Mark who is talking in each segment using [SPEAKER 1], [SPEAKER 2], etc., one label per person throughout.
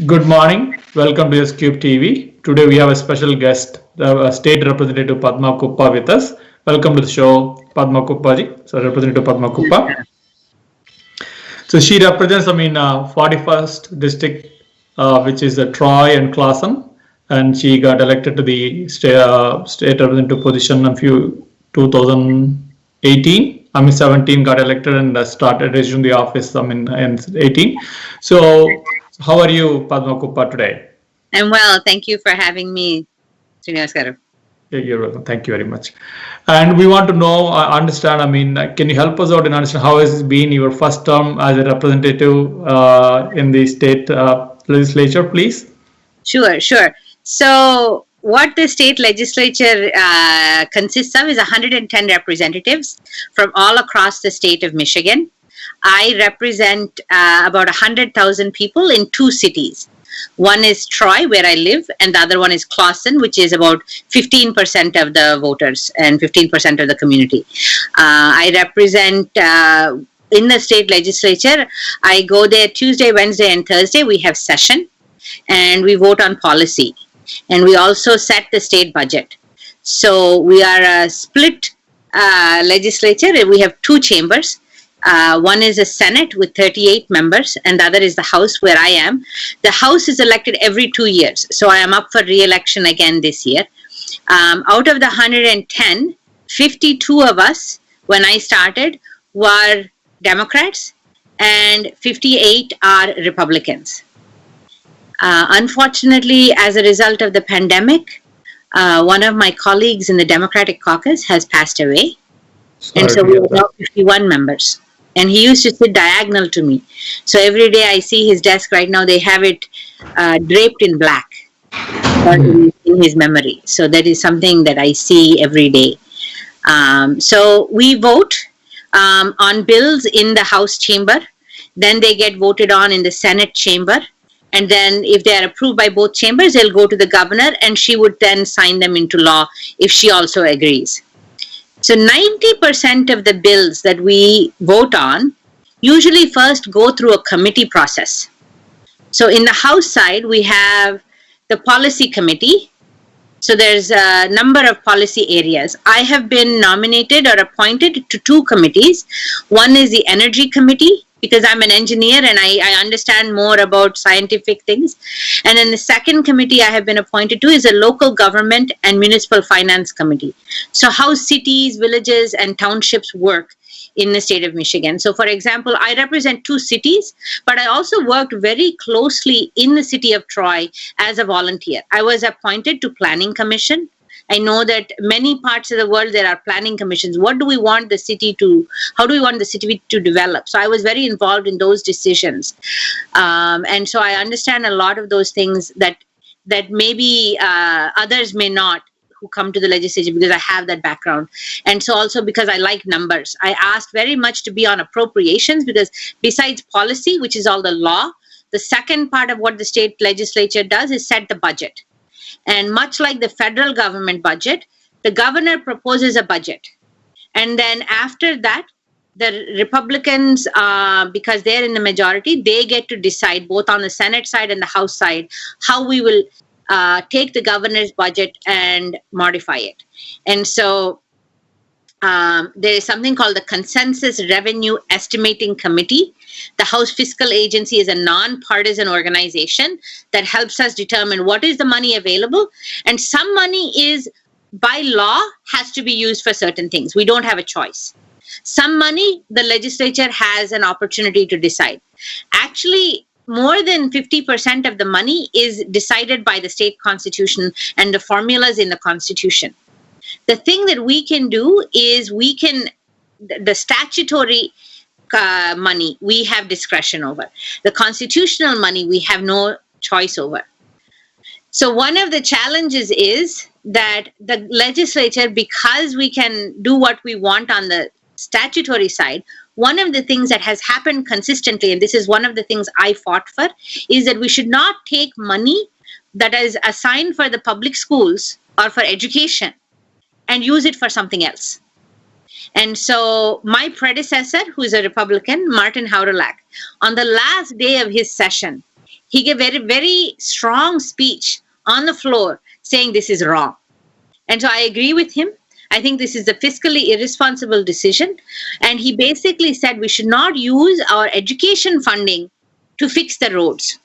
[SPEAKER 1] Good morning. Welcome to SCube TV. Today we have a special guest, the State Representative Padma Kuppa with us. Welcome to the show, Padma Kuppa ji. So Representative Padma Kuppa. So she represents, 41st district, which is the Troy and Classen, and she got elected to the state representative position in 2018. 17 got elected and started resumed the office. In 18. So, how are you, Padma Kuppa, today?
[SPEAKER 2] I'm well. Thank you for having me, Srinivas garu.
[SPEAKER 1] You're welcome. Thank you very much. And we want to know, understand, can you help us out and understand how has it been your first term as a representative in the state legislature, please?
[SPEAKER 2] Sure. So, what the state legislature consists of is 110 representatives from all across the state of Michigan. I represent about 100,000 people in two cities. One is Troy, where I live, and the other one is Classen, which is about 15% of the voters and 15% of the community. I represent in the state legislature. I go there Tuesday, Wednesday, and Thursday. We have session, and we vote on policy. And we also set the state budget. So we are a split legislature. We have two chambers. One is a Senate with 38 members, and the other is the House where I am. The House is elected every 2 years, so I am up for re-election again this year. Out of the 110, 52 of us, when I started, were Democrats, and 58 are Republicans. Unfortunately, as a result of the pandemic, one of my colleagues in the Democratic caucus has passed away. And so we are now 51 members. And he used to sit diagonal to me. So every day I see his desk right now, they have it draped in black in his memory. So that is something that I see every day. So we vote on bills in the House chamber. Then they get voted on in the Senate chamber. And then if they are approved by both chambers, they'll go to the governor and she would then sign them into law if she also agrees. So 90% of the bills that we vote on usually first go through a committee process. So in the House side, we have the policy committee. So there's a number of policy areas. I have been nominated or appointed to two committees. One is the energy committee, because I'm an engineer and I understand more about scientific things. And then the second committee I have been appointed to is a local government and municipal finance committee. So how cities, villages, and townships work in the state of Michigan. So for example, I represent two cities, but I also worked very closely in the city of Troy as a volunteer. I was appointed to Planning Commission. I know that many parts of the world there are planning commissions. What do we want the city to, how do we want the city to develop? So I was very involved in those decisions. And so I understand a lot of those things that maybe others may not, who come to the legislature, because I have that background. And so also because I like numbers. I asked very much to be on appropriations, because besides policy, which is all the law, the second part of what the state legislature does is set the budget. And much like the federal government budget, the governor proposes a budget. And then after that, the Republicans, because they're in the majority, they get to decide both on the Senate side and the House side how we will take the governor's budget and modify it. And so there is something called the Consensus Revenue Estimating Committee. The House Fiscal Agency is a non-partisan organization that helps us determine what is the money available. And some money is, by law, has to be used for certain things. We don't have a choice. Some money, the legislature has an opportunity to decide. Actually, more than 50% of the money is decided by the state constitution and the formulas in the constitution. The thing that we can do is the statutory money we have discretion over. The constitutional money we have no choice over. So one of the challenges is that the legislature, because we can do what we want on the statutory side, one of the things that has happened consistently, and this is one of the things I fought for, is that we should not take money that is assigned for the public schools or for education and use it for something else. And so my predecessor, who is a Republican, Martin Hauerlach, on the last day of his session, He gave very, very strong speech on the floor saying this is wrong. And so I agree with him. I think this is a fiscally irresponsible decision. And he basically said we should not use our education funding to fix the roads.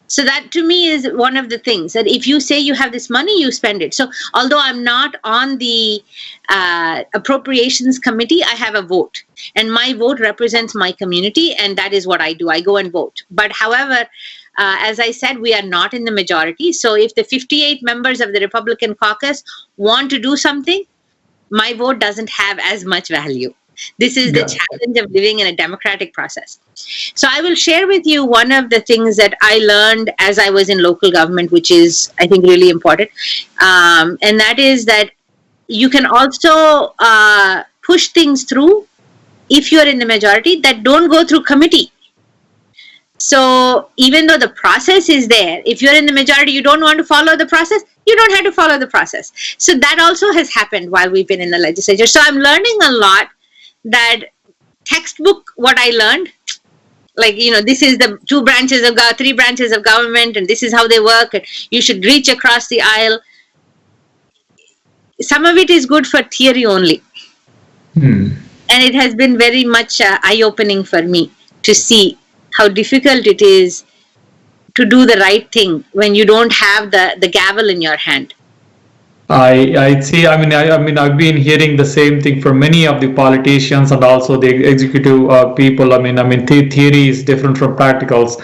[SPEAKER 2] So that to me is one of the things that if you say you have this money, you spend it. So although I'm not on the appropriations committee, I have a vote. And my vote represents my community, and that is what I do. I go and vote. But however, as I said, we are not in the majority. So if the 58 members of the Republican caucus want to do something, my vote doesn't have as much value. This is the challenge of living in a democratic process. So I will share with you one of the things that I learned as I was in local government, which is, I think, really important. And that is that you can also push things through if you're in the majority that don't go through committee. So even though the process is there, if you're in the majority, you don't want to follow the process, you don't have to follow the process. So that also has happened while we've been in the legislature. So I'm learning a lot that textbook, what I learned, like, this is the three branches of government, and this is how they work, and you should reach across the aisle. Some of it is good for theory only. And it has been very much eye-opening for me to see how difficult it is to do the right thing when you don't have the gavel in your hand.
[SPEAKER 1] I see. I mean, I've been hearing the same thing from many of the politicians and also the executive people. I mean, theory is different from practicals.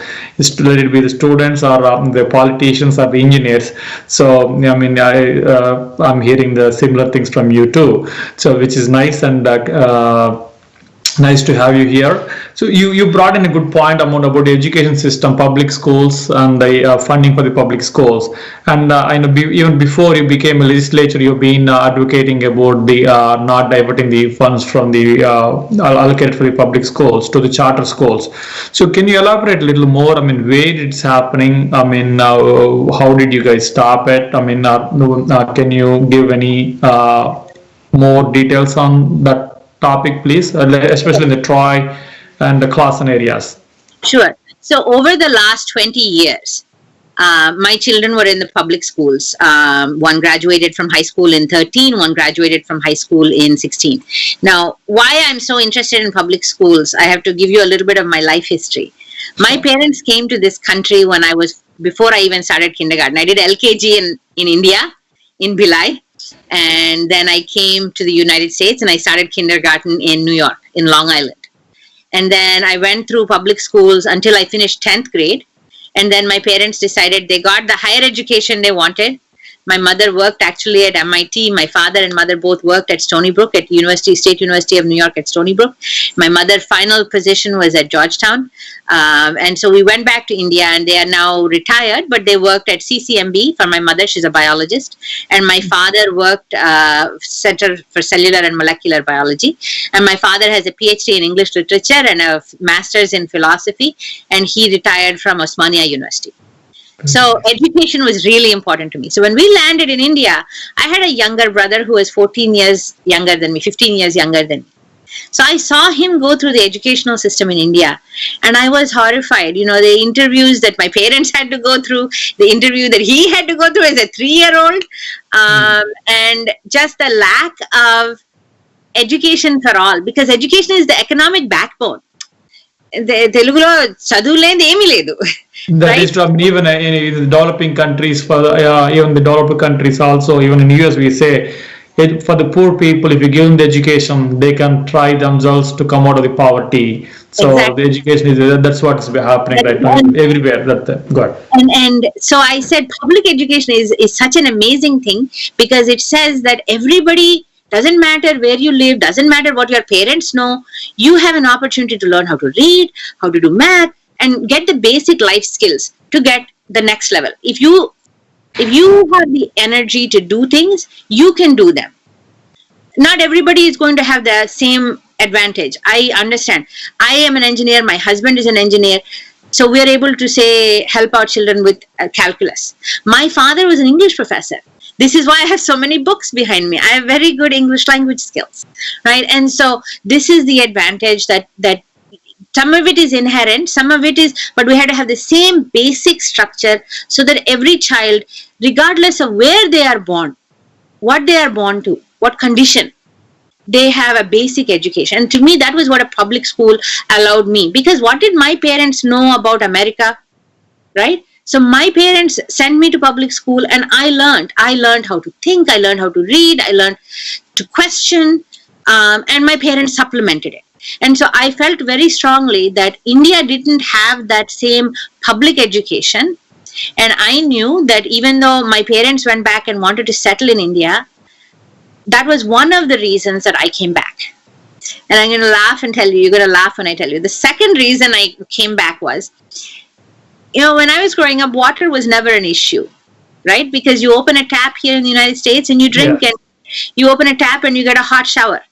[SPEAKER 1] Let it be the students or the politicians or the engineers. So, I mean, I'm hearing the similar things from you too. So, which is nice and nice to have you here. So you brought in a good point about the education system, public schools, and the funding for the public schools. And I know even before you became a legislator, you've been advocating about the not diverting the funds from the allocated for the public schools to the charter schools. So can you elaborate a little more? I mean, where it's happening? I mean, how did you guys stop it? I mean, can you give any more details on that topic, please, especially in the Troy and the Classen areas?
[SPEAKER 2] Sure. So over the last 20 years, my children were in the public schools. One graduated from high school in 13, one graduated from high school in 16. Now, why I'm so interested in public schools, I have to give you a little bit of my life history. My parents came to this country before I even started kindergarten. I did LKG in India, in Bhilai. And then I came to the United States and I started kindergarten in New York, in Long Island. And then I went through public schools until I finished 10th grade. And then my parents decided they got the higher education they wanted. My mother worked actually at MIT. My father and mother both worked at Stony Brook, at State University of New York at Stony Brook. My mother's final position was at Georgetown. And so we went back to India, and they are now retired, but they worked at CCMB for my mother. She's a biologist. And my father worked Center for Cellular and Molecular Biology. And my father has a PhD in English literature and a master's in philosophy. And he retired from Osmania University. So education was really important to me. So when we landed in India, I had a younger brother who was 15 years younger than me. So I saw him go through the educational system in India, and I was horrified. The interviews that my parents had to go through, the interview that he had to go through as a 3-year-old, and just the lack of education for all, because education is the economic backbone. తెలుగులో చదువు లేనిది ఏమీ లేదు.
[SPEAKER 1] That is true. I mean, even in the developing countries, even the developed countries also, even in US, we say for the poor people, if you give them the education, they can try themselves to come out of the poverty. So exactly. The education that's what is happening right now everywhere. God.
[SPEAKER 2] And so I said, public education is such an amazing thing, because it says that everybody, doesn't matter where you live, doesn't matter what your parents know, you have an opportunity to learn how to read, how to do math, and get the basic life skills to get the next level. If you have the energy to do things, you can do them. Not everybody is going to have the same advantage. I understand. I am an engineer, my husband is an engineer, so we are able to help our children with calculus. My father was an English professor. This is why I have so many books behind me. I have very good English language skills, right? And so this is the advantage that some of it is inherent, some of it is, but we had to have the same basic structure so that every child, regardless of where they are born, what they are born to, what condition, they have a basic education. And to me, that was what a public school allowed me. Because what did my parents know about America, right? So my parents sent me to public school, and I learned how to think, I learned how to read, I learned to question, and my parents supplemented it. And so I felt very strongly that India didn't have that same public education. And I knew that even though my parents went back and wanted to settle in India, that was one of the reasons that I came back. And I'm going to laugh and tell you, you're going to laugh when I tell you. The second reason I came back was, when I was growing up, water was never an issue, right? Because you open a tap here in the United States and you drink, and you open a tap and you get a hot shower.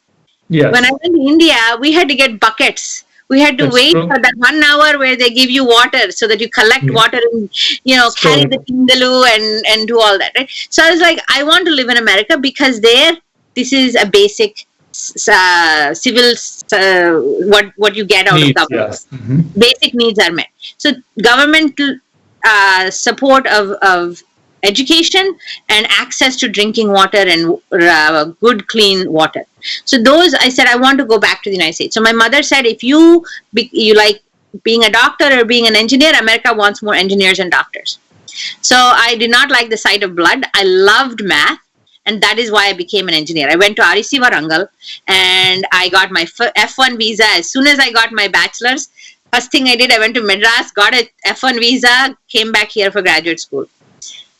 [SPEAKER 1] Yes.
[SPEAKER 2] When I went to India, we had to get buckets. We had to wait for that 1 hour where they give you water so that you collect water and, carry the tindaloo and do all that, right? So I was like, I want to live in America because this is a basic civil, what you get out of government. Yes. Mm-hmm. Basic needs are met. So governmental support of education and access to drinking water and good, clean water. So those, I said, I want to go back to the United States. So my mother said, if you like being a doctor or being an engineer, America wants more engineers and doctors. So I did not like the sight of blood. I loved math. And that is why I became an engineer. I went to REC Warangal and I got my F1 visa. As soon as I got my bachelor's, first thing I did, I went to Madras, got a F1 visa, came back here for graduate school.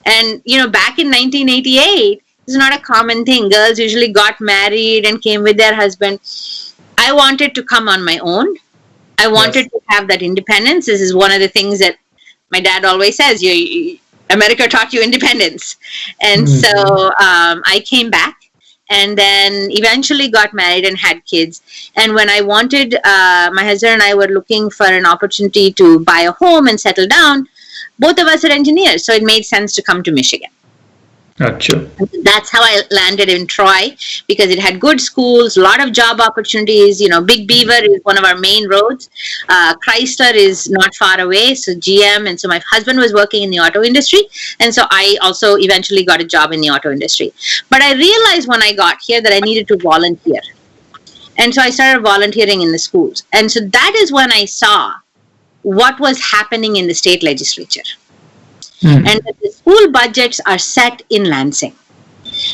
[SPEAKER 2] And, back in 1988, this is not a common thing. Girls usually got married and came with their husband. I wanted to come on my own. I wanted to have that independence. This is one of the things that my dad always says, America taught you independence. And so I came back and then eventually got married and had kids. And when I wanted, my husband and I were looking for an opportunity to buy a home and settle down. Both of us are engineers, so it made sense to come to Michigan.
[SPEAKER 1] Gotcha.
[SPEAKER 2] That's how I landed in Troy, because it had good schools, a lot of job opportunities. Big Beaver is one of our main roads. Chrysler is not far away, so GM. And so my husband was working in the auto industry. And so I also eventually got a job in the auto industry. But I realized when I got here that I needed to volunteer. And so I started volunteering in the schools. And so that is when I saw what was happening in the state legislature. And that the school budgets are set in Lansing.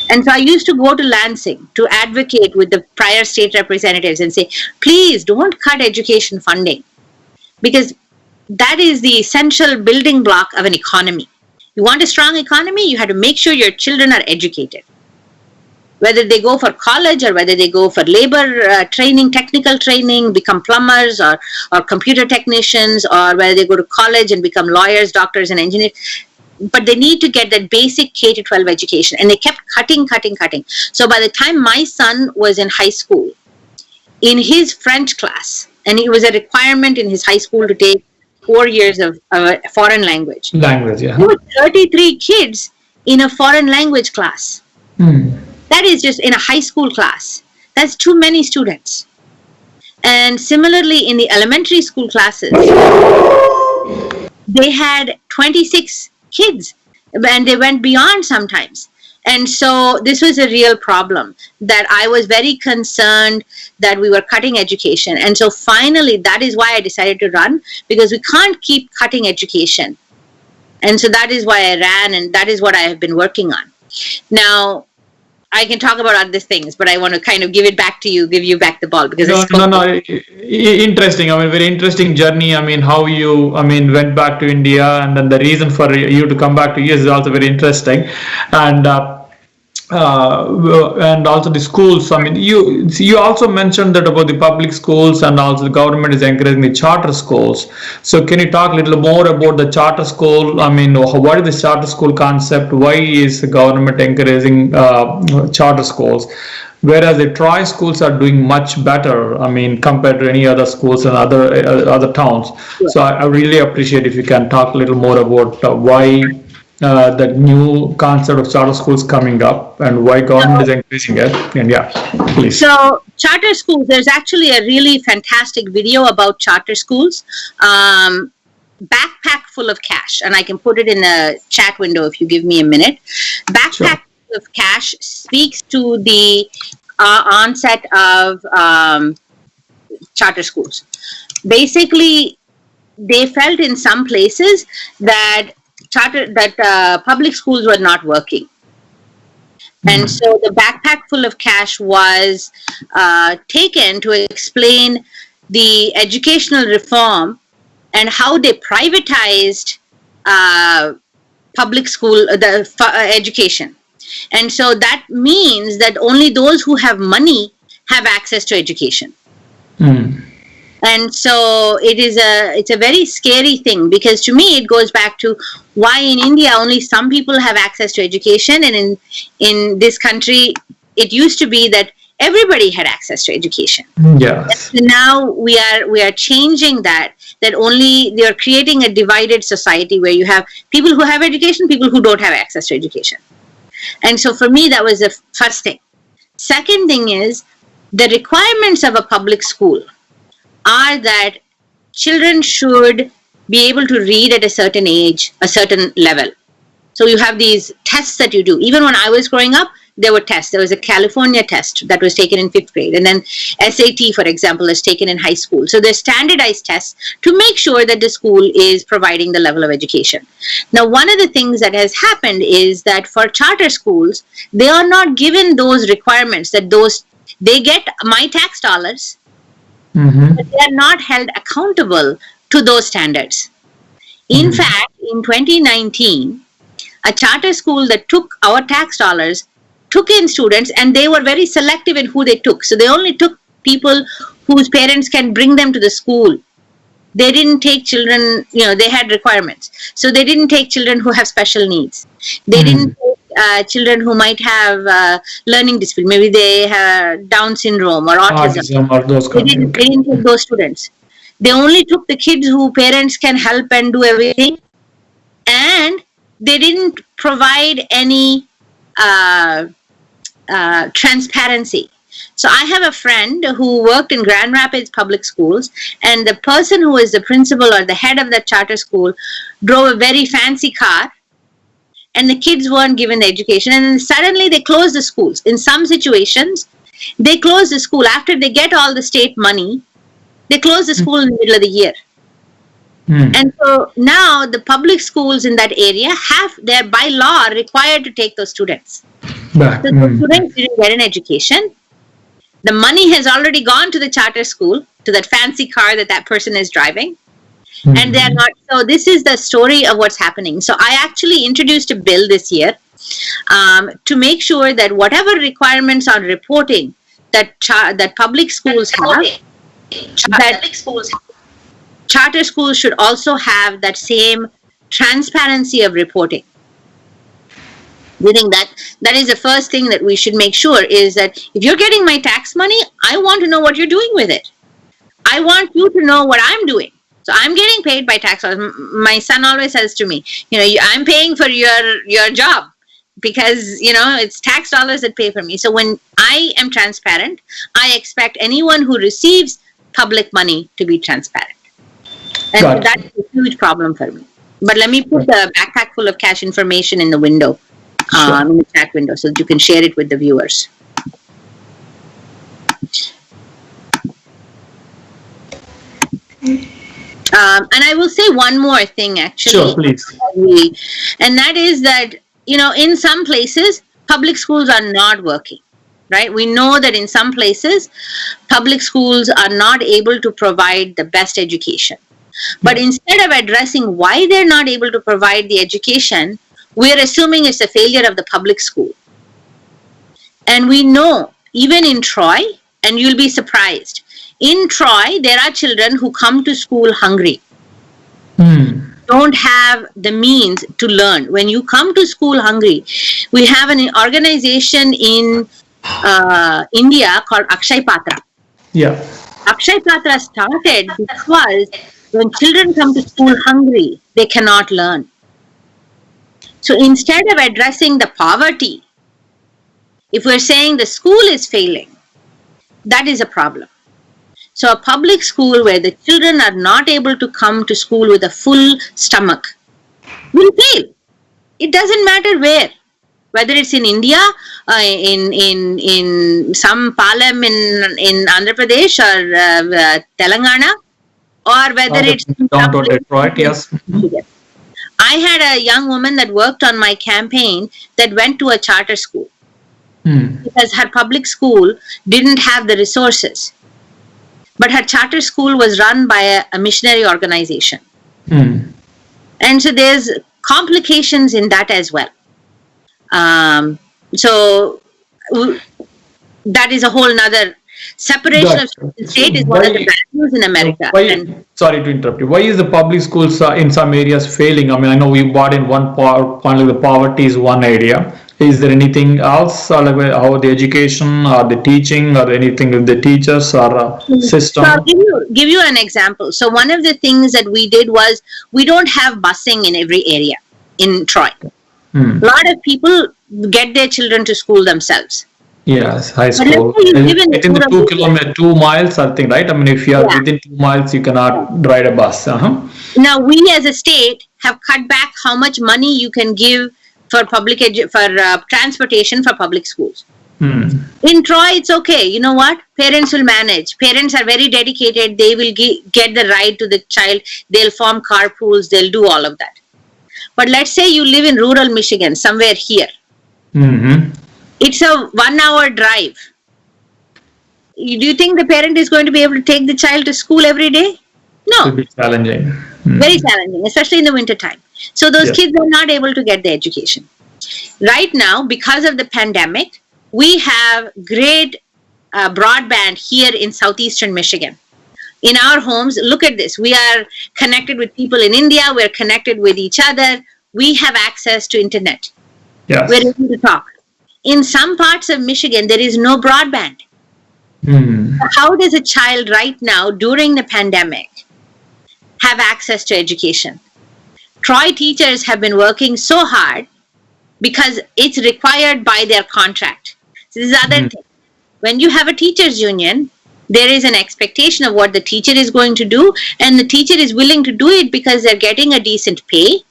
[SPEAKER 2] And so I used to go to Lansing to advocate with the prior state representatives and say, please don't cut education funding, because that is the essential building block of an economy. You want a strong economy, you have to make sure your children are educated. Whether they go for college or whether they go for labor training, technical training, become plumbers or computer technicians, or whether they go to college and become lawyers, doctors, and engineers. But they need to get that basic K-12 education. And they kept cutting. So by the time my son was in high school, in his French class, and it was a requirement in his high school to take 4 years of a foreign language. There were 33 kids in a foreign language class. That is just in a high school class. That's too many students. And similarly, in the elementary school classes, they had 26 kids, and they went beyond sometimes. And so this was a real problem, that I was very concerned that we were cutting education. And so finally, that is why I decided to run, because we can't keep cutting education. And so that is why I ran, and that is what I have been working on. Now, I can talk about other things, but I want to kind of give it back to you, give you back the ball, because
[SPEAKER 1] interesting. Very interesting journey. How you, went back to India, and then the reason for you to come back to US is also very interesting. And also the schools. You also mentioned that about the public schools, and also the government is encouraging the charter schools. So can you talk a little more about the charter school? What is the charter school concept? Why is the government encouraging charter schools, whereas the Troy schools are doing much better? Compared to any other schools and other towns. Yeah. So I really appreciate if you can talk a little more about why the new concept of charter schools coming up and why government is encouraging it? And yeah, please.
[SPEAKER 2] So charter schools, there's actually a really fantastic video about charter schools. Backpack full of cash, and I can put it in the chat window if you give me a minute. Backpack full of cash speaks to the onset of charter schools. Basically, they felt in some places that public schools were not working. And so the backpack full of cash was taken to explain the educational reform and how they privatized public school education. And so that means that only those who have money have access to education. And so it's a very scary thing, because to me it goes back to why in India only some people have access to education, and in this country it used to be that everybody had access to education.
[SPEAKER 1] Yes.
[SPEAKER 2] And now we are changing that only they are creating a divided society where you have people who have education, people who don't have access to education. And so for me that was the first thing. Second thing is the requirements of a public school are that children should be able to read at a certain age, a certain level. So you have these tests that you do. Even when I was growing up, there were tests. There was a California test that was taken in 5th grade. And then SAT, for example, is taken in high school. So there's standardized tests to make sure that the school is providing the level of education. Now, one of the things that has happened is that for charter schools, they are not given those requirements that they get my tax dollars, but they are not held accountable to those standards. In fact, in 2019, a charter school that took our tax dollars took in students, and they were very selective in who they took. So they only took people whose parents can bring them to the school. They didn't take children, they had requirements. So they didn't take children who have special needs. They didn't take children who might have learning disability. Maybe they have Down syndrome or autism.
[SPEAKER 1] Or those
[SPEAKER 2] They didn't take those students. They only took the kids who parents can help and do everything. And they didn't provide any transparency. So I have a friend who worked in Grand Rapids public schools, and the person who is the principal or the head of that charter school drove a very fancy car, and the kids weren't given the education, and then suddenly they closed the schools. In some situations, they close the school after they get all the state money. They close the school in the middle of the year. And so now the public schools in that area they're by law required to take those students. So the students didn't get an education. The money has already gone to the charter school, to that fancy car that person is driving. And they're not. So this is the story of what's happening. So I actually introduced a bill this year to make sure that whatever requirements on reporting that public schools have, charter schools should also have that same transparency of reporting. We think that is the first thing that we should make sure, is that if you're getting my tax money, I want to know what you're doing with it. I want you to know what I'm doing. So I'm getting paid by tax dollars. My son always says to me, I'm paying for your job because, it's tax dollars that pay for me. So when I am transparent, I expect anyone who receives public money to be transparent. And that's a huge problem for me. But let me put the backpack full of cash information in the window, in the chat window, so that you can share it with the viewers. And I will say one more thing, actually.
[SPEAKER 1] Sure, please.
[SPEAKER 2] And that is that, in some places, public schools are not working, right? We know that in some places, public schools are not able to provide the best education. But instead of addressing why they're not able to provide the education, we're assuming it's a failure of the public school. And we know, even in Troy, and you'll be surprised, in Troy, there are children who come to school hungry, don't have the means to learn. When you come to school hungry, we have an organization in India called Akshay Patra.
[SPEAKER 1] Yeah.
[SPEAKER 2] Akshay Patra started because when children come to school hungry, they cannot learn. So instead of addressing the poverty, if we're saying the school is failing, that is a problem. So a public school where the children are not able to come to school with a full stomach will fail. It doesn't matter where, whether it's in India, in some Palam in Andhra Pradesh or Telangana, or whether it's
[SPEAKER 1] down to Detroit, yes.
[SPEAKER 2] I had a young woman that worked on my campaign that went to a charter school because her public school didn't have the resources. But her charter school was run by a missionary organization. And so there's complications in that as well. So that is a whole nother separation of state is one of the values in America.
[SPEAKER 1] Sorry to interrupt you. Why is the public schools in some areas failing? I mean, I know we brought in one point, like the poverty is one area. Is there anything else, or like how the education or the teaching or anything with the teachers or system?
[SPEAKER 2] So I'll give you an example. So one of the things that we did was we don't have busing in every area in Troy. A lot of people get their children to school themselves.
[SPEAKER 1] Yes, high school. Within the 2 miles, I think, right? I mean, if you are within 2 miles, you cannot ride a bus.
[SPEAKER 2] Now, we as a state have cut back how much money you can give for transportation for public schools. In Troy, it's okay. You know what? Parents will manage. Parents are very dedicated. They will get the ride to the child. They'll form carpools. They'll do all of that. But let's say you live in rural Michigan, somewhere here. It's a 1 hour drive. Do you think the parent is going to be able to take the child to school every day? No.
[SPEAKER 1] It will be challenging.
[SPEAKER 2] Very challenging, especially in the winter time. So those kids are not able to get the education. Right now, because of the pandemic, we have great broadband here in southeastern Michigan. In our homes, look at this. We are connected with people in India. We're connected with each other. We have access to internet.
[SPEAKER 1] Yes.
[SPEAKER 2] We're able to talk. In some parts of Michigan, there is no broadband. How does a child right now, during the pandemic, have access to education? Troy teachers have been working so hard because it's required by their contract. So this is the other thing. When you have a teachers union, there is an expectation of what the teacher is going to do, and the teacher is willing to do it because they're getting a decent pay.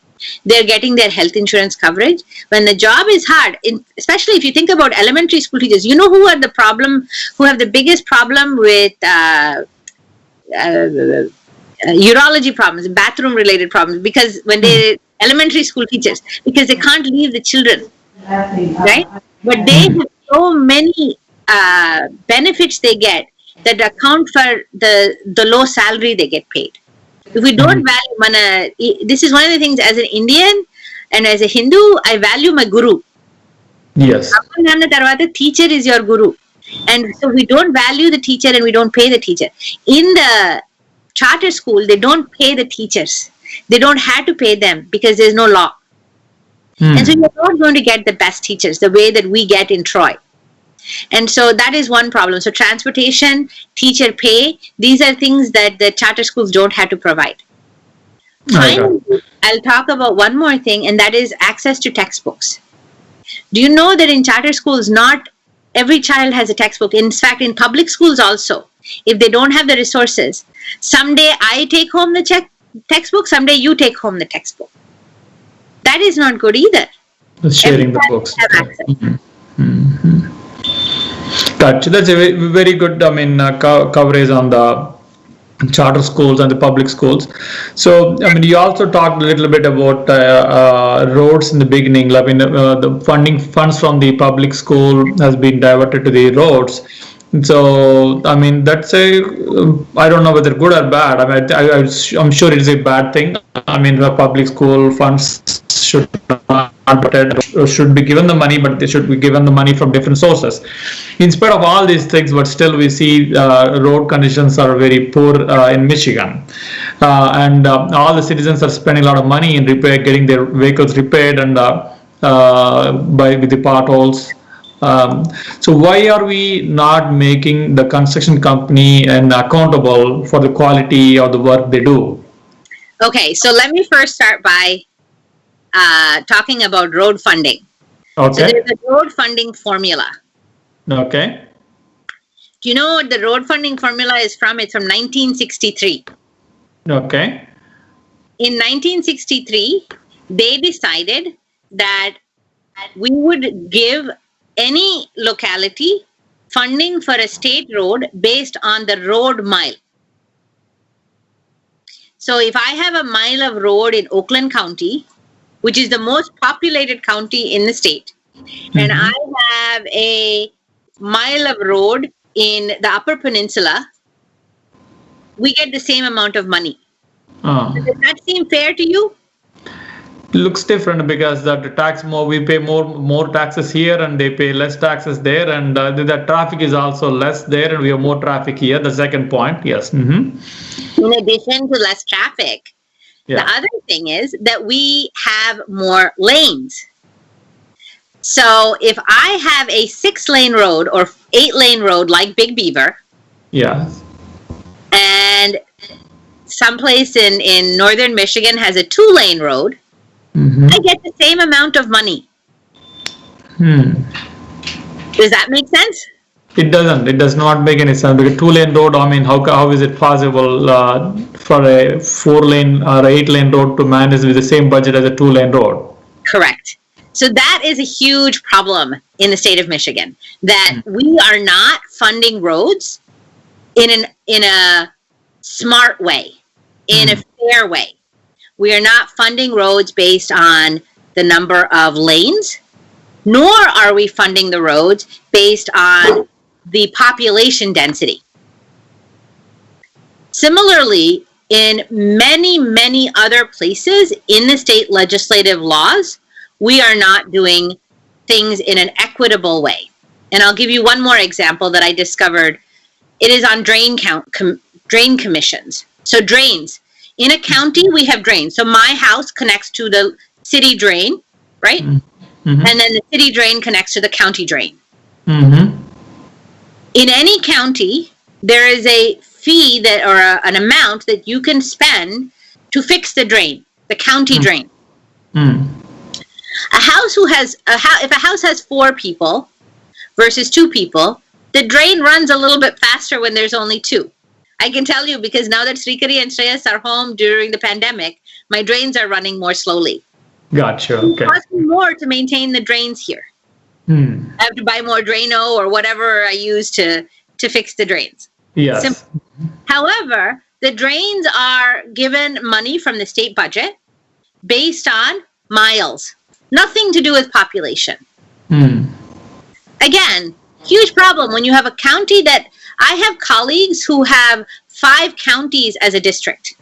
[SPEAKER 2] They're getting their health insurance coverage. When the job is hard, especially if you think about elementary school teachers, you know who have the biggest problem with urology problems, bathroom related problems, because when they're elementary school teachers, because they can't leave the children, right? But they have so many benefits they get that account for the low salary they get paid. If we don't value, this is one of the things as an Indian and as a Hindu, I value my guru.
[SPEAKER 1] Yes.
[SPEAKER 2] Teacher is your guru. And so we don't value the teacher and we don't pay the teacher. In the charter school, they don't pay the teachers. They don't have to pay them because there's no law. And so you're not going to get the best teachers the way that we get in Troy. And so that is one problem. So transportation, teacher pay, these are things that the charter schools don't have to provide. Finally, I'll talk about one more thing, and that is access to textbooks. Do you know that in charter schools, not every child has a textbook? In fact, in public schools also, if they don't have the resources, someday I take home the textbook, someday you take home the textbook. That is not good either.
[SPEAKER 1] Sharing the books. Gotcha. That's a very good, coverage on the charter schools and the public schools. So, you also talked a little bit about roads in the beginning. The funds from the public school has been diverted to the roads. So, that's I don't know whether good or bad. I'm sure it's a bad thing. The public school funds should be given the money, but they should be given the money from different sources. In spite of all these things, but still we see road conditions are very poor in Michigan, and all the citizens are spending a lot of money in getting their vehicles repaired and with the potholes. So why are we not making the construction company accountable for the quality of the work they do?
[SPEAKER 2] Okay, so let me first start by talking about road funding.
[SPEAKER 1] Okay.
[SPEAKER 2] So there's a road funding formula.
[SPEAKER 1] Okay.
[SPEAKER 2] Do you know what the road funding formula is from? It's from 1963.
[SPEAKER 1] Okay.
[SPEAKER 2] In 1963, they decided that we would give any locality funding for a state road based on the road mile. So if I have a mile of road in Oakland County, which is the most populated county in the state, and I have a mile of road in the Upper Peninsula, we get the same amount of money. Does that seem fair to you?
[SPEAKER 1] Looks different because the tax we pay more taxes here and they pay less taxes there, and the traffic is also less there and we have more traffic here. The second point, yes.
[SPEAKER 2] In addition to less traffic, the other thing is that we have more lanes. So if I have a 6-lane road or 8-lane road like Big Beaver, and someplace in northern Michigan has a 2-lane road, I get the same amount of money. Does that make sense?
[SPEAKER 1] It doesn't. It does not make any sense because 2-lane road, I mean, how is it possible for a 4-lane or 8-lane road to manage with the same budget as a 2-lane road?
[SPEAKER 2] Correct. So that is a huge problem in the state of Michigan, that we are not funding roads in a smart way, in a fair way. We are not funding roads based on the number of lanes, nor are we funding the roads based on the population density. Similarly, in many, many other places in the state legislative laws, we are not doing things in an equitable way. And I'll give you one more example that I discovered. It is on drain commissions. So drains. In a county, we have drains. So my house connects to the city drain, right? And then the city drain connects to the county drain. In any county, there is a fee that, or an amount that you can spend to fix the drain, the county drain. A house if a house has 4 people versus 2 people, the drain runs a little bit faster when there's only 2. I can tell you because now that Srikari and Shreyas are home during the pandemic, my drains are running more slowly.
[SPEAKER 1] Gotcha. Okay.
[SPEAKER 2] It costs me more to maintain the drains here. I have to buy more Drano or whatever I use to fix the drains.
[SPEAKER 1] Yes.
[SPEAKER 2] Simple. However, the drains are given money from the state budget based on miles. Nothing to do with population. Again, huge problem when you have a county that I have colleagues who have 5 counties as a district.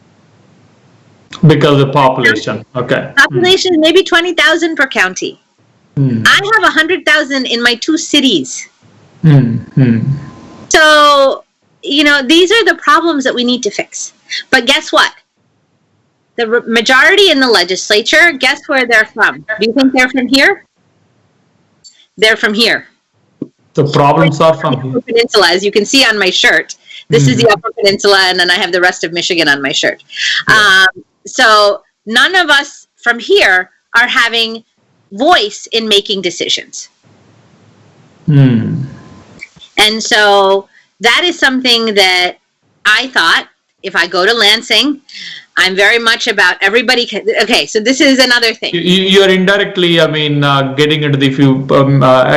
[SPEAKER 1] Because of population. Okay.
[SPEAKER 2] Population maybe 20,000 per county. I have 100,000 in my 2 cities. So, these are the problems that we need to fix. But guess what? The majority in the legislature, guess where they're from? Do you think they're from here? They're from here.
[SPEAKER 1] The problems are from here.
[SPEAKER 2] Upper Peninsula, as you can see on my shirt. This is the Upper Peninsula, and then I have the rest of Michigan on my shirt. So none of us from here are having voice in making decisions. And so that is something that I thought, if I go to Lansing, I'm very much about everybody. Okay, so this is another thing.
[SPEAKER 1] You're indirectly, getting into if you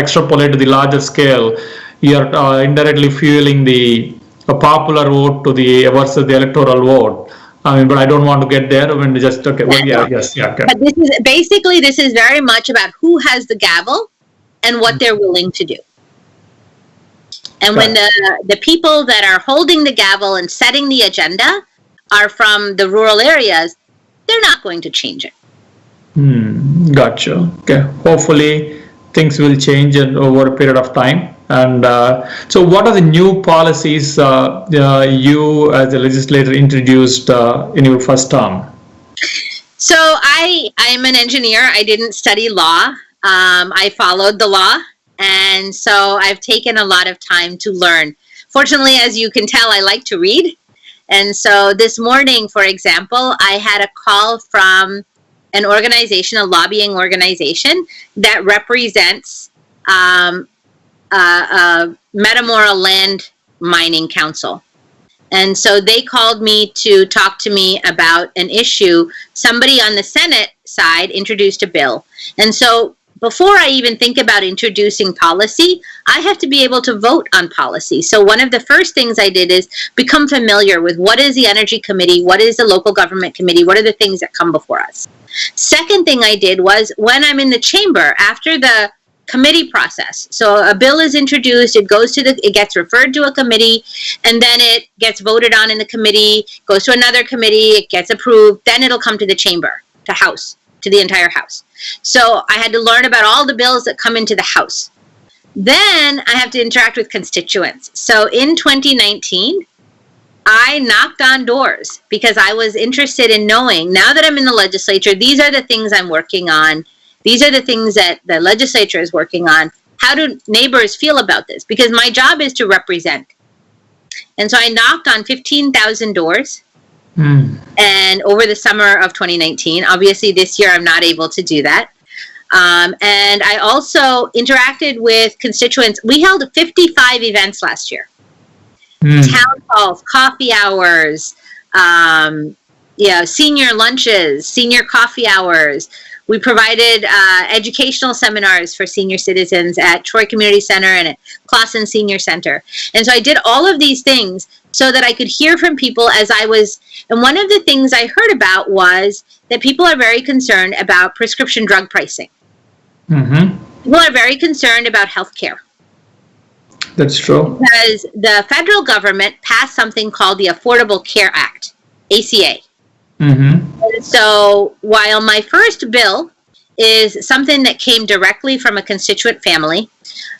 [SPEAKER 1] extrapolate to the larger scale, you're indirectly fueling the popular vote to the versus the electoral vote. But I don't want to get there. Just okay. Well, okay.
[SPEAKER 2] But this is very much about who has the gavel and what they're willing to do. And when the people that are holding the gavel and setting the agenda are from the rural areas, they're not going to change it.
[SPEAKER 1] Gotcha. Okay. Hopefully things will change over a period of time. And so what are the new policies you as a legislator introduced in your first term?
[SPEAKER 2] So I'm an engineer. I didn't study law. I followed the law. And so I've taken a lot of time to learn. Fortunately, as you can tell, I like to read. And so this morning, for example, I had a call from an organization, a lobbying organization that represents Metamora Land Mining Council. And so they called me to talk to me about an issue. Somebody on the Senate side introduced a bill. And so before I even think about introducing policy, I have to be able to vote on policy. So one of the first things I did is become familiar with what is the Energy Committee, what is the Local Government Committee, what are the things that come before us. Second thing I did was when I'm in the chamber, after the committee process. So a bill is introduced, it gets referred to a committee, and then it gets voted on in the committee, goes to another committee, it gets approved, then it'll come to the chamber, to the entire House. So I had to learn about all the bills that come into the House. Then I have to interact with constituents. So in 2019, I knocked on doors because I was interested in knowing, now that I'm in the legislature, these are the things I'm working on. These are the things that the legislature is working on. How do neighbors feel about this? Because my job is to represent. And so I knocked on 15,000 doors. And over the summer of 2019, obviously this year I'm not able to do that. And I also interacted with constituents. We held 55 events last year. Town halls, coffee hours, senior lunches, senior coffee hours. We provided educational seminars for senior citizens at Troy Community Center and at Clawson Senior Center. And so I did all of these things so that I could hear from people as I was. And one of the things I heard about was that people are very concerned about prescription drug pricing. People are very concerned about healthcare.
[SPEAKER 1] That's true.
[SPEAKER 2] Because the federal government passed something called the Affordable Care Act, ACA. And so while my first bill is something that came directly from a constituent family,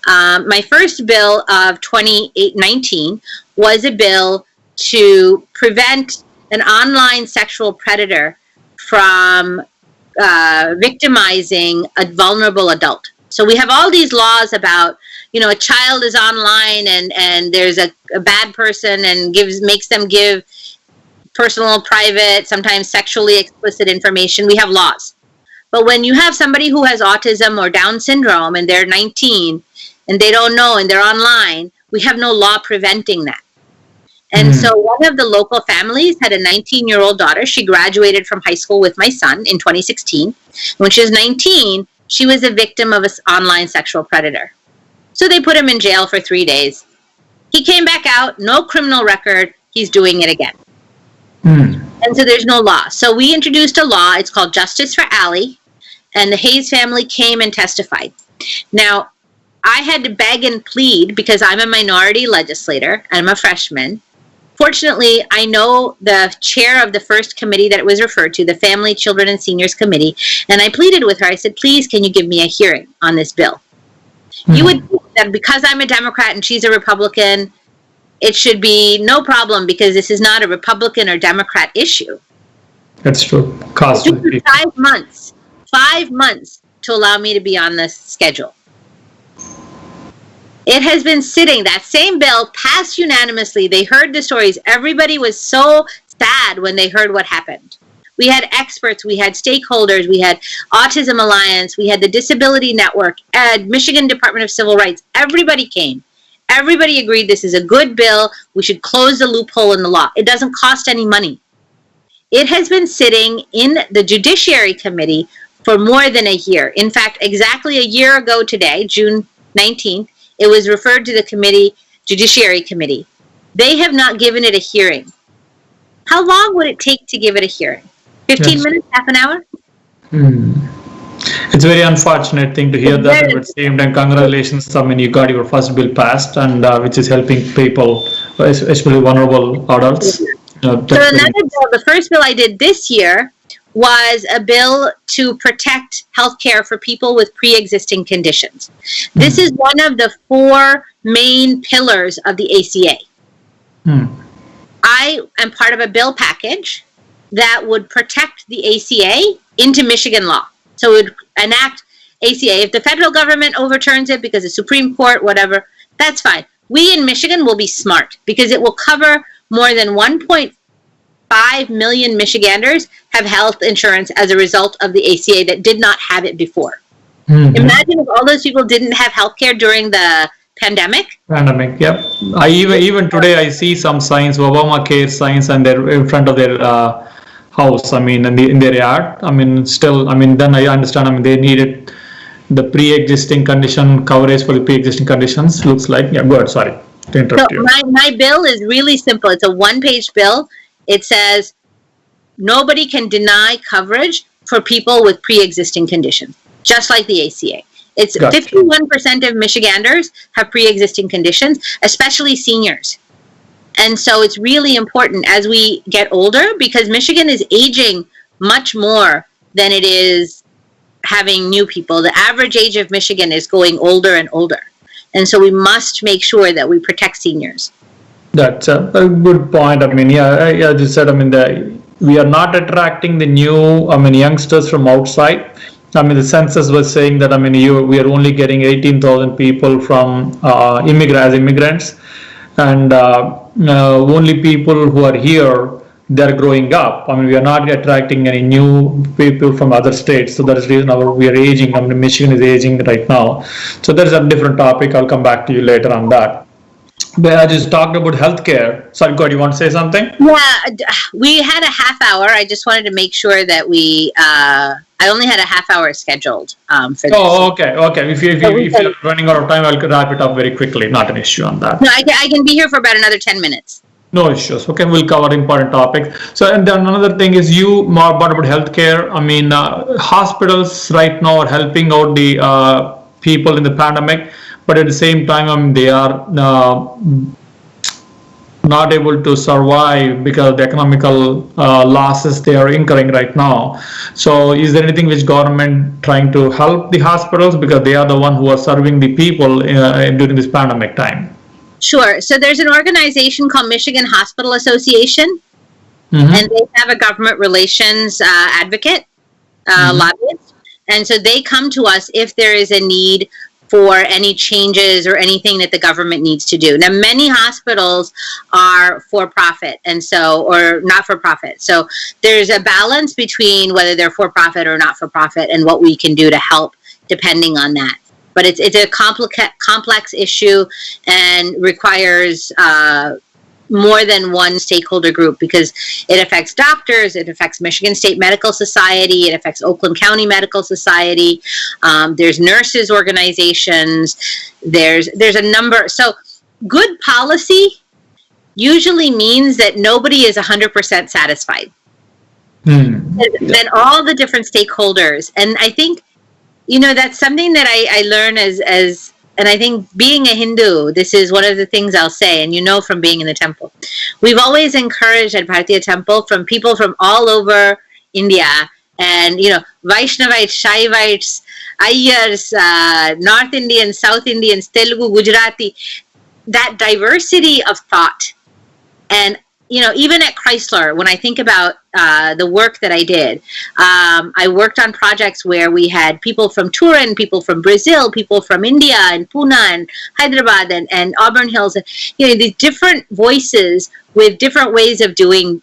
[SPEAKER 2] my first bill of 2019 was a bill to prevent an online sexual predator from victimizing a vulnerable adult. So we have all these laws about, a child is online and there's a bad person and makes them give personal, private, sometimes sexually explicit information. We have laws. But when you have somebody who has autism or Down syndrome and they're 19 and they don't know and they're online, we have no law preventing that. And so one of the local families had a 19-year-old daughter. She graduated from high school with my son in 2016. When she was 19, she was a victim of an online sexual predator. So they put him in jail for 3 days. He came back out, no criminal record. He's doing it again. And so there's no law. So we introduced a law. It's called Justice for Allie. And the Hayes family came and testified. Now, I had to beg and plead because I'm a minority legislator. I'm a freshman. Fortunately, I know the chair of the first committee that it was referred to, the Family, Children, and Seniors Committee. And I pleaded with her. I said, please, can you give me a hearing on this bill? You would think that because I'm a Democrat and she's a Republican, it should be no problem because this is not a Republican or Democrat issue.
[SPEAKER 1] That's true.
[SPEAKER 2] It took me 5 months to allow me to be on the schedule. It has been sitting, that same bill passed unanimously. They heard the stories. Everybody was so sad when they heard what happened. We had experts, we had stakeholders, we had Autism Alliance, we had the Disability Network, Michigan Department of Civil Rights. Everybody came. Everybody agreed this is a good bill. We should close the loophole in the law. It doesn't cost any money. It has been sitting in the Judiciary Committee for more than a year. In fact, exactly a year ago today, June 19th, it was referred to the Judiciary Committee. They have not given it a hearing. How long would it take to give it a hearing? 15 minutes, half an hour?
[SPEAKER 1] It's a very unfortunate thing to hear that, but same time, congratulations. I mean, you got your first bill passed, and which is helping people, especially vulnerable adults.
[SPEAKER 2] So another bill, the first bill I did this year was a bill to protect healthcare for people with pre-existing conditions. This is one of the 4 main pillars of the ACA. I am part of a bill package that would protect the ACA into Michigan law. So it would enact ACA. If the federal government overturns it because the Supreme Court, whatever, that's fine. We in Michigan will be smart because it will cover more than 5 million Michiganders have health insurance as a result of the ACA that did not have it before. Imagine if all those people didn't have health care during the pandemic.
[SPEAKER 1] Pandemic, yep. I even today I see some signs, Obamacare signs, and they're in front of their house. I mean, in their yard. I mean, still. I mean, then I understand. I mean, they needed the pre-existing condition coverage for the pre-existing conditions. Looks like. Yeah, go ahead. Sorry to interrupt you.
[SPEAKER 2] My bill is really simple. It's a one-page bill. It says nobody can deny coverage for people with pre-existing conditions, just like the ACA. It's 51% of Michiganders have pre-existing conditions, especially seniors. And so it's really important as we get older, because Michigan is aging much more than it is having new people. The average age of Michigan is going older and older. And so we must make sure that we protect seniors.
[SPEAKER 1] That's a good point. I mean, yeah, as you said, I mean, we are not attracting the new, youngsters from outside. I mean, the census was saying that, we are only getting 18,000 people from immigrants, and only people who are here, they're growing up. I mean, we are not attracting any new people from other states. So that is the reason we are aging. I mean, Michigan is aging right now. So that's a different topic. I'll come back to you later on that. But I just talked about healthcare. Sorry, God, you want to say something?
[SPEAKER 2] Yeah, we had a half hour. I just wanted to make sure that I only had a half hour scheduled for this.
[SPEAKER 1] Oh, okay. If you're running out of time, I'll wrap it up very quickly. Not an issue on that.
[SPEAKER 2] No, I can be here for about another 10 minutes.
[SPEAKER 1] No issues. Okay, we'll cover important topics. So, and then another thing is you more about healthcare. I mean, hospitals right now are helping out the people in the pandemic, but at the same time, they are not able to survive because of the economical losses they are incurring right now. So is there anything which government trying to help the hospitals, because they are the one who are serving the people during this pandemic time?
[SPEAKER 2] Sure. So there's an organization called Michigan Hospital Association, and they have a government relations advocate, lobbyist. And so they come to us if there is a need for any changes or anything that the government needs to do. Now, many hospitals are for-profit, or not-for-profit. So there's a balance between whether they're for-profit or not-for-profit and what we can do to help depending on that. But it's a complex issue and requires more than one stakeholder group, because it affects doctors, it affects Michigan State Medical Society, it affects Oakland County Medical Society, there's nurses organizations, there's a number. So good policy usually means that nobody is 100% satisfied. Then all the different stakeholders, and I think, that's something that I learn and I think being a Hindu, this is one of the things I'll say, and from being in the temple. We've always encouraged at Bharatiya Temple from people from all over India, and, Vaishnavites, Shaivites, Iyyars, North Indians, South Indians, Telugu, Gujarati, that diversity of thought. And, even at Chrysler, when I think about the work that I did, I worked on projects where we had people from Turin, people from Brazil, people from India and Pune and Hyderabad and Auburn Hills, these different voices with different ways of doing,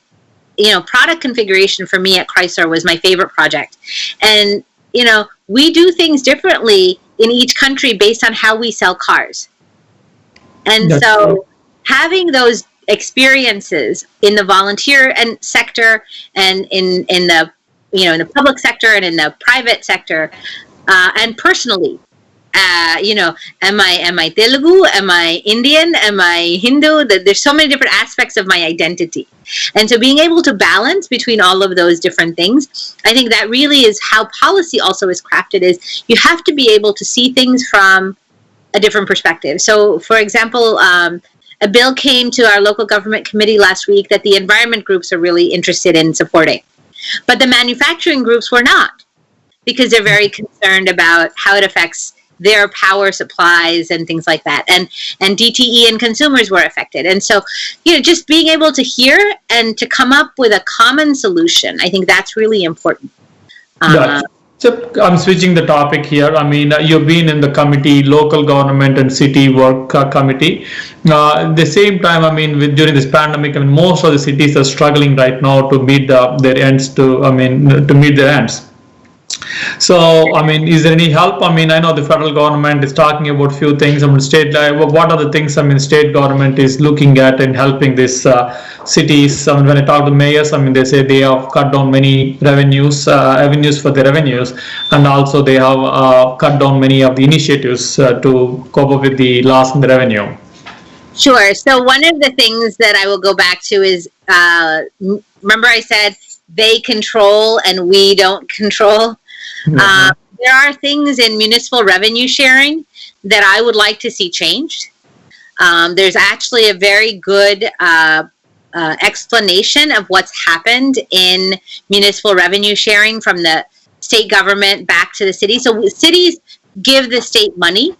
[SPEAKER 2] product configuration. For me at Chrysler was my favorite project. And, we do things differently in each country based on how we sell cars. And so having those experiences in the volunteer sector and in the in the public sector and in the private sector, and personally, am I Telugu, am I Indian, am I Hindu? There's so many different aspects of my identity, and so being able to balance between all of those different things, I think that really is how policy also is crafted. Is you have to be able to see things from a different perspective. So, for example, a bill came to our local government committee last week that the environment groups are really interested in supporting. But the manufacturing groups were not, because they're very concerned about how it affects their power supplies and things like that. And DTE and consumers were affected. And so, just being able to hear and to come up with a common solution, I think that's really important.
[SPEAKER 1] So I'm switching the topic here. I mean, you've been in the committee, local government and city work committee. At the same time, I mean, during this pandemic, I mean, most of the cities are struggling right now to meet their ends. To meet their ends. So, I mean, is there any help? I mean, I know the federal government is talking about few things. I mean, state, what are the things, I mean, state government is looking at and helping these cities? I mean, when I talk to mayors, I mean, they say they have cut down many avenues for the revenues, and also they have cut down many of the initiatives to cope up with the loss in the revenue.
[SPEAKER 2] Sure. So one of the things that I will go back to is, remember I said they control and we don't control? There are things in municipal revenue sharing that I would like to see changed. There's actually a very good explanation of what's happened in municipal revenue sharing from the state government back to the city. So cities give the state money,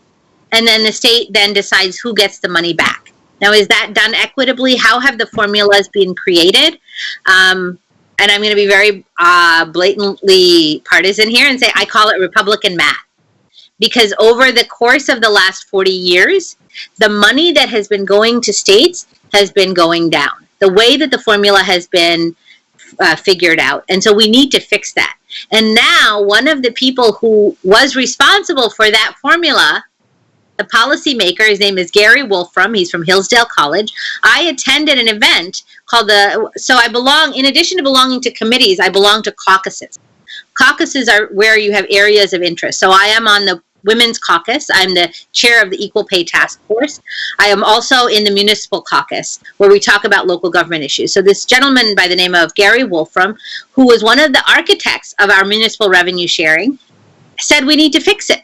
[SPEAKER 2] and then the state then decides who gets the money back. Now, is that done equitably? How have the formulas been created? And I'm going to be very blatantly partisan here and say I call it Republican math. Because over the course of the last 40 years, the money that has been going to states has been going down. The way that the formula has been figured out. And so we need to fix that. And now one of the people who was responsible for that formula, the policymaker, his name is Gary Wolfram. He's from Hillsdale College. I attended an event called in addition to belonging to committees, I belong to caucuses. Caucuses are where you have areas of interest. So I am on the Women's Caucus. I'm the chair of the Equal Pay Task Force. I am also in the Municipal Caucus, where we talk about local government issues. So this gentleman by the name of Gary Wolfram, who was one of the architects of our municipal revenue sharing, said we need to fix it.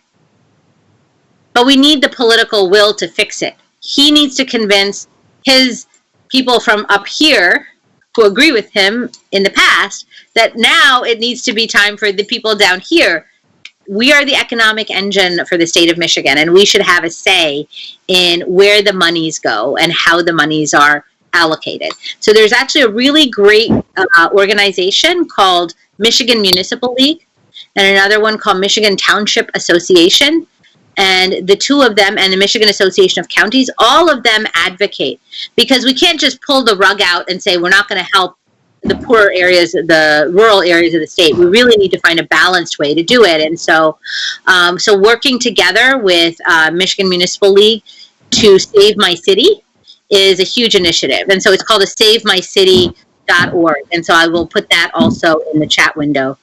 [SPEAKER 2] But we need the political will to fix it. He needs to convince his people from up here who agree with him in the past that now it needs to be time for the people down here. We are the economic engine for the state of Michigan, and we should have a say in where the monies go and how the monies are allocated. So there's actually a really great organization called Michigan Municipal League and another one called Michigan Township Association. And the two of them and the Michigan Association of Counties, all of them advocate, because we can't just pull the rug out and say we're not going to help the poorer areas, the rural areas of the state. We really need to find a balanced way to do it. And so, working together with Michigan Municipal League to save my city is a huge initiative. And so it's called a SaveMyCity.org. And so I will put that also in the chat window.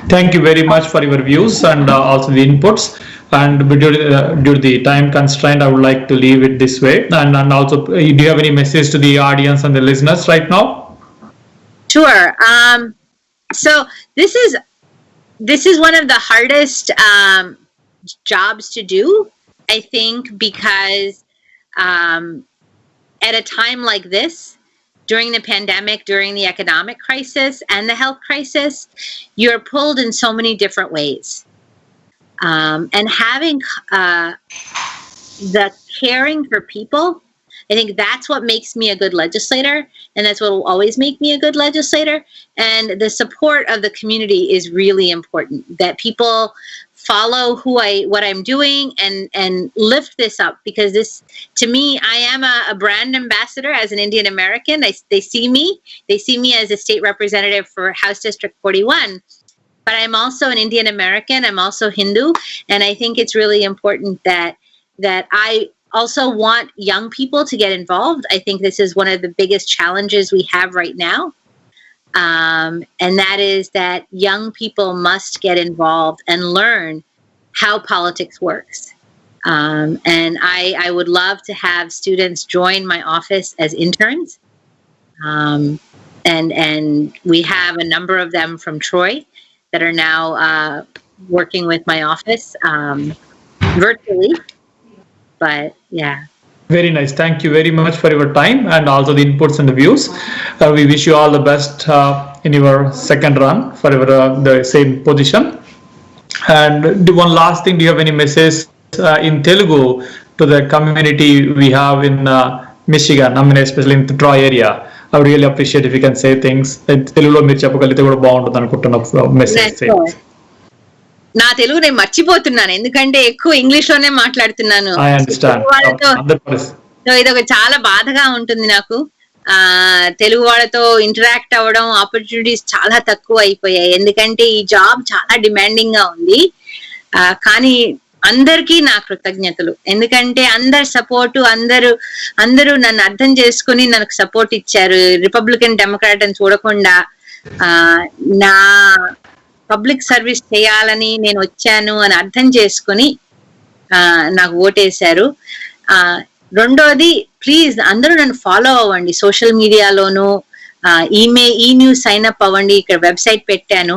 [SPEAKER 1] Thank you very much for your views and also the inputs. And due to the time constraint, I would like to leave it this way. And also, do you have any message to the audience and the listeners right now?
[SPEAKER 2] Sure. So this is one of the hardest jobs to do, I think, because at a time like this, during the pandemic, during the economic crisis and the health crisis, you're pulled in so many different ways. And having the caring for people, I think that's what makes me a good legislator, and that's what will always make me a good legislator. And the support of the community is really important, that people follow what I'm doing and lift this up, because this, to me, I am a brand ambassador as an Indian American. They see me as a state representative for House District 41, but I'm also an Indian American. I'm also Hindu. And I think it's really important that I also want young people to get involved. I think this is one of the biggest challenges we have right now. And that is that young people must get involved and learn how politics works. And I would love to have students join my office as interns. And we have a number of them from Troy that are now working with my office virtually. But yeah.
[SPEAKER 1] Very nice. Thank you very much for your time and also the inputs and the views. We wish you all the best in your second run for the same position. And one last thing, do you have any message in Telugu to the community we have in Michigan, I mean, especially in the Troy area? I would really appreciate if you can say things. తెలుగులో మీరు చెప్పగలిగితే కూడా బాగుంటుంది అనుకుంటున్న message.
[SPEAKER 2] నా తెలుగు నేను మర్చిపోతున్నాను, ఎందుకంటే ఎక్కువ ఇంగ్లీష్ లోనే మాట్లాడుతున్నాను. సో ఇది ఒక చాలా బాధగా ఉంటుంది నాకు. తెలుగు వాళ్ళతో ఇంటరాక్ట్ అవ్వడం ఆపర్చునిటీస్ చాలా తక్కువ అయిపోయాయి, ఎందుకంటే ఈ జాబ్ చాలా డిమాండింగ్ గా ఉంది. కానీ అందరికీ నా కృతజ్ఞతలు, ఎందుకంటే అందరి సపోర్టు, అందరూ నన్ను అర్థం చేసుకుని నాకు సపోర్ట్ ఇచ్చారు. రిపబ్లికన్ డెమోక్రాట్ అని చూడకుండా నా పబ్లిక్ సర్వీస్ చేయాలని నేను వచ్చాను అని అర్థం చేసుకుని నాకు ఓటేశారు. రెండోది, ప్లీజ్ అందరూ నన్ను ఫాలో అవ్వండి సోషల్ మీడియాలోను, ఈ న్యూస్ సైన్ అప్ అవ్వండి. ఇక్కడ వెబ్సైట్ పెట్టాను,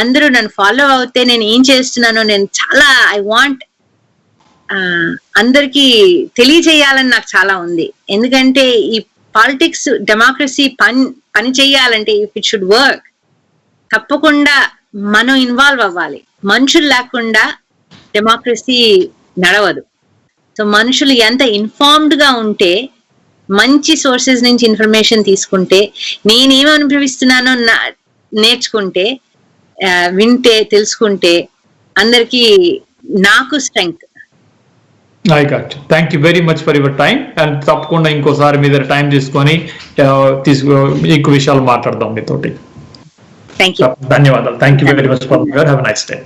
[SPEAKER 2] అందరూ నన్ను ఫాలో అవుతే నేను ఏం చేస్తున్నానో నేను చాలా ఐ వాంట్ అందరికీ తెలియజేయాలని నాకు చాలా ఉంది. ఎందుకంటే ఈ పాలిటిక్స్ డెమోక్రసీ పని చేయాలంటే ఇఫ్ ఇట్ షుడ్ వర్క్, తప్పకుండా మనం ఇన్వాల్వ్ అవ్వాలి. మనుషులు లేకుండా డెమోక్రసీ నడవదు. సో మనుషులు ఎంత ఇన్ఫార్మ్డ్ గా ఉంటే, మంచి సోర్సెస్ నుంచి ఇన్ఫర్మేషన్ తీసుకుంటే, నేనేమి అనుభవిస్తున్నానో నేర్చుకుంటే, వింటే, తెలుసుకుంటే అందరికి నాకు strength.
[SPEAKER 1] I got it. Thank you very much for your time. And తప్పకుండా ఇంకోసారి మీ దగ్గర టైం తీసుకొని ఇంకో విషయాలు మాట్లాడదాం మీతోటి.
[SPEAKER 2] Thank you.
[SPEAKER 1] ధన్యవాదాలు. Thank you very much for your. Have a nice day.